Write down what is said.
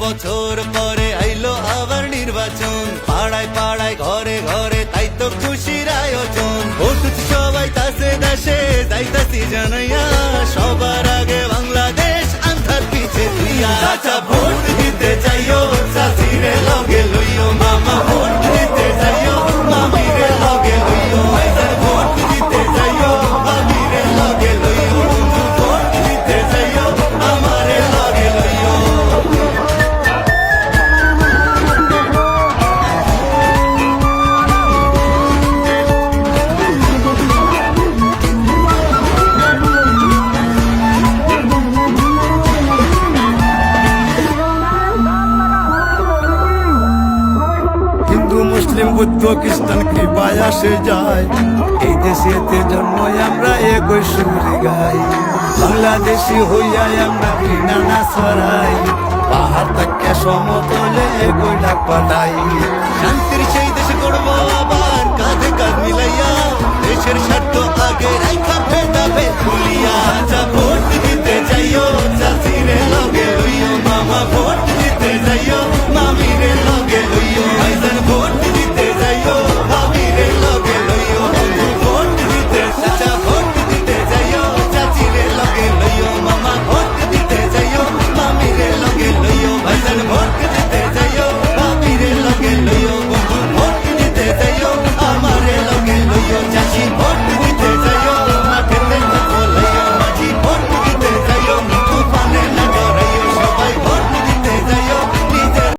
বছর পরে আইলো আবার নির্বাচন, পাড়ায় পাড়ায় ঘরে ঘরে তাই তো খুশির আয়োজন। ভোট সবাই তাসে দেশে যাইতাছি জানাইয়া, সবার আগে বাংলাদেশ আন্ধার পিছে তুইয়া। চাচা ভোট দিতে যাইও, চাচিরে লগে লইও, মামা ভোট দিতে যাইও, মামিরে লগে লইও, ভাইজান ভোট দিতে যাইও, মামিরে লগে লইও, বন্ধু ভোট দিতে যাইও, আমারে লগে লইও। হিন্দু মুসলিম বুদ্ধ খ্রিস্টান কৃপায় আসে যায়, এই দেশেতে জন্ম আমরা একই সুরে গাই। বাংলাদেশি হইয়া আমরা ঘৃণা না ছড়াই, পাহাড় থেকে সমতলে একই ডাক পাঠাই।